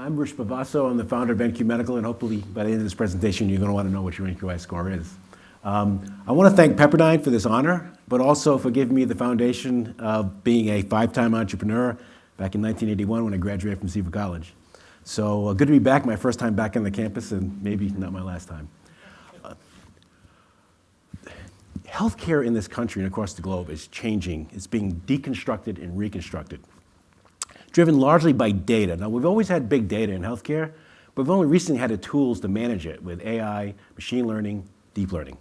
I'm Rich Bavasso. I'm the founder of NQ Medical, and hopefully by the end of this presentation, you're going to want to know what your NQI score is. I want to thank Pepperdine for this honor, but also for giving me the foundation of being a 5-time entrepreneur back in 1981 when I graduated from Seaver College. So good to be back, my first time back on the campus, and maybe not my last time. Healthcare in this country and across the globe is changing. It's being deconstructed and reconstructed, driven largely by data. Now, we've always had big data in healthcare, but we've only recently had the tools to manage it with AI, machine learning, deep learning.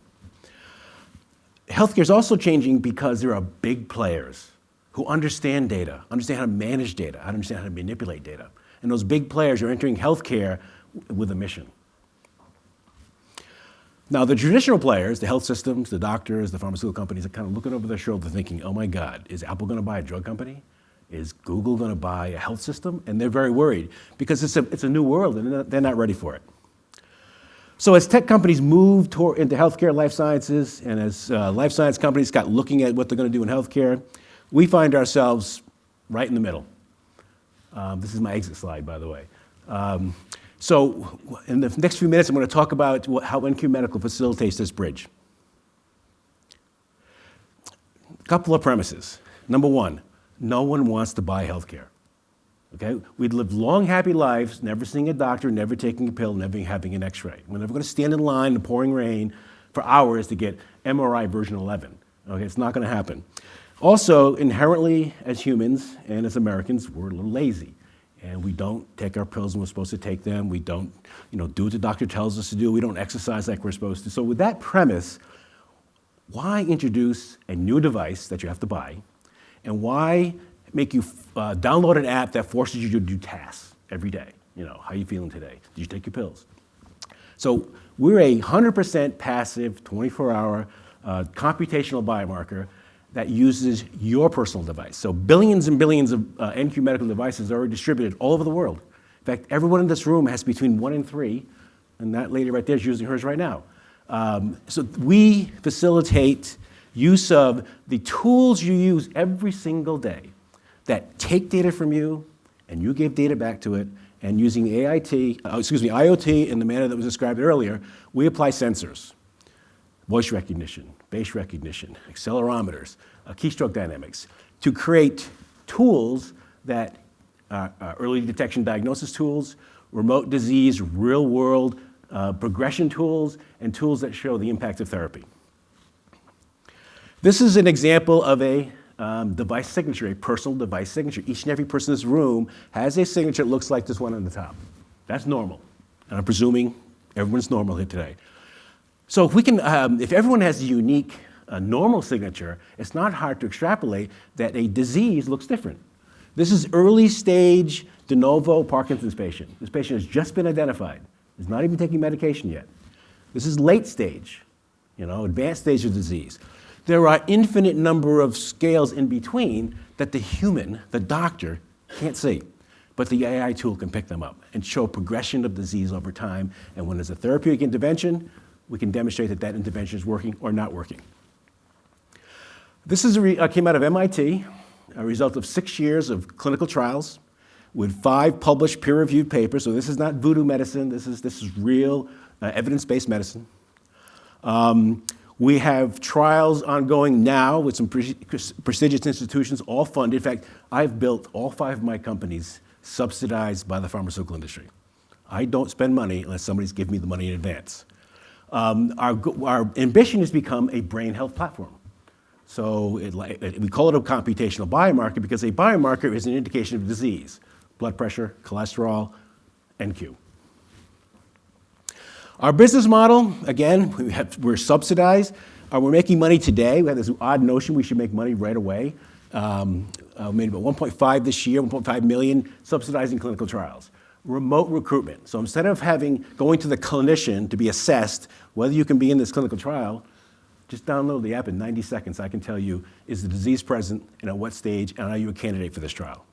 Healthcare is also changing because there are big players who understand data, understand how to manage data, understand how to manipulate data. And those big players are entering healthcare with a mission. Now, the traditional players, the health systems, the doctors, the pharmaceutical companies, are kind of looking over their shoulder thinking, oh my God, is Apple going to buy a drug company? Is Google going to buy a health system? And they're very worried because it's a new world and they're not ready for it. So as tech companies move into healthcare, life sciences, and as life science companies got looking at what they're going to do in healthcare, we find ourselves right in the middle. This is my exit slide, by the way. So in the next few minutes, I'm going to talk about how NQ Medical facilitates this bridge. A couple of premises. Number one, no one wants to buy healthcare. Okay? We'd live long, happy lives, never seeing a doctor, never taking a pill, never having an x-ray. We're never going to stand in line in the pouring rain for hours to get MRI version 11. Okay? It's not going to happen. Also, inherently, as humans and as Americans, we're a little lazy. And we don't take our pills when we're supposed to take them. We don't, do what the doctor tells us to do. We don't exercise like we're supposed to. So with that premise, why introduce a new device that you have to buy? And why make you download an app that forces you to do tasks every day? How are you feeling today? Did you take your pills? So we're a 100% passive, 24-hour computational biomarker that uses your personal device. So billions and billions of NQ Medical devices are already distributed all over the world. In fact, everyone in this room has between 1 and 3, and that lady right there is using hers right now. So we facilitate use of the tools you use every single day that take data from you, and you give data back to it, and using IoT in the manner that was described earlier, we apply sensors. Voice recognition, face recognition, accelerometers, keystroke dynamics, to create tools that are early detection diagnosis tools, remote disease, real world progression tools, and tools that show the impact of therapy. This is an example of a device signature, a personal device signature. Each and every person in this room has a signature that looks like this one on the top. That's normal. And I'm presuming everyone's normal here today. So if we can, if everyone has a unique normal signature, it's not hard to extrapolate that a disease looks different. This is early stage de novo Parkinson's patient. This patient has just been identified. He's not even taking medication yet. This is late stage, advanced stage of disease. There are infinite number of scales in between that the human, the doctor, can't see. But the AI tool can pick them up and show progression of disease over time. And when there's a therapeutic intervention, we can demonstrate that that intervention is working or not working. This came out of MIT, a result of 6 years of clinical trials with 5 published peer-reviewed papers. So this is not voodoo medicine. This is real evidence-based medicine. We have trials ongoing now with some prestigious institutions, all funded. In fact, I've built all 5 of my companies subsidized by the pharmaceutical industry. I don't spend money unless somebody's giving me the money in advance. Our ambition is to become a brain health platform. So we call it a computational biomarker because a biomarker is an indication of disease, blood pressure, cholesterol, NQ. Our business model, again, we're subsidized. We're making money today. We have this odd notion we should make money right away. We made about 1.5 this year, 1.5 million subsidizing clinical trials. Remote recruitment. So instead of going to the clinician to be assessed whether you can be in this clinical trial, just download the app in 90 seconds. I can tell you, is the disease present and at what stage, and are you a candidate for this trial?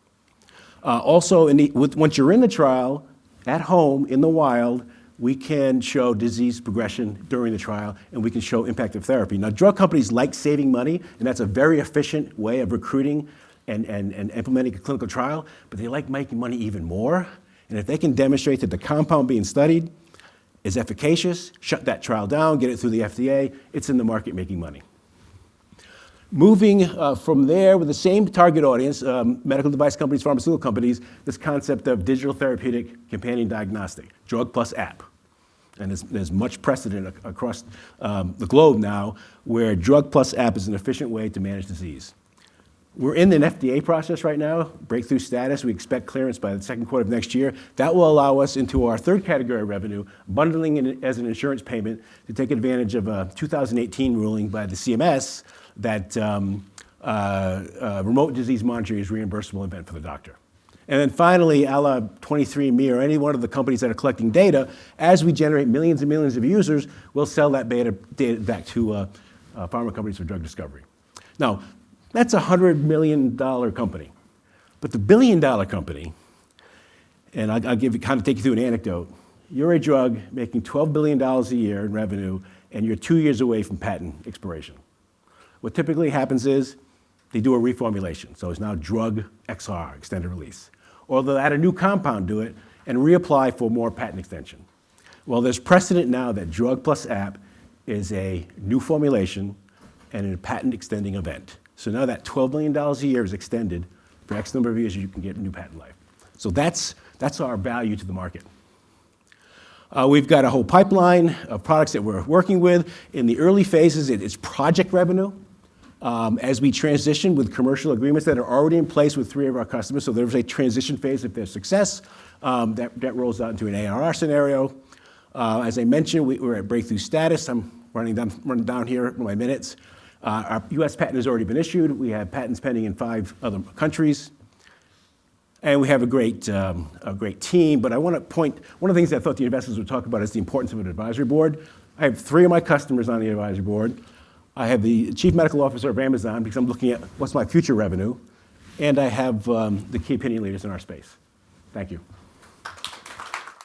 Also, once you're in the trial, at home, in the wild, we can show disease progression during the trial, and we can show impact of therapy. Now, drug companies like saving money, and that's a very efficient way of recruiting and implementing a clinical trial, but they like making money even more And if they can demonstrate that the compound being studied is efficacious, shut that trial down, get it through the FDA, it's in the market making money. Moving from there with the same target audience, medical device companies, pharmaceutical companies, this concept of digital therapeutic companion diagnostic, drug plus app. And there's much precedent across the globe now where drug plus app is an efficient way to manage disease. We're in an FDA process right now, breakthrough status. We expect clearance by the second quarter of next year. That will allow us into our third category of revenue, bundling it as an insurance payment to take advantage of a 2018 ruling by the CMS that remote disease monitoring is a reimbursable event for the doctor. And then finally, a la 23andMe or any one of the companies that are collecting data, as we generate millions and millions of users, we'll sell that data back to pharma companies for drug discovery. Now, that's a $100 million company. But the $1 billion company, and I'll take you through an anecdote. You're a drug making $12 billion a year in revenue, and you're 2 years away from patent expiration. What typically happens is they do a reformulation. So it's now drug XR, extended release. Or they'll add a new compound to it and reapply for more patent extension. Well, there's precedent now that drug plus app is a new formulation and a patent extending event. So now that $12 million a year is extended for X number of years, you can get a new patent life. So that's our value to the market. We've got a whole pipeline of products that we're working with. In the early phases, it's project revenue. As we transition with commercial agreements that are already in place with 3 of our customers, so there's a transition phase if there's success, that rolls out into an ARR scenario. As I mentioned, we're at breakthrough status. I'm running down here in my minutes. Our US patent has already been issued. We have patents pending in 5 other countries. And we have a great team, but I want to point, one of the things I thought the investors would talk about is the importance of an advisory board. I have 3 of my customers on the advisory board. I have the chief medical officer of Amazon because I'm looking at what's my future revenue. And I have the key opinion leaders in our space. Thank you.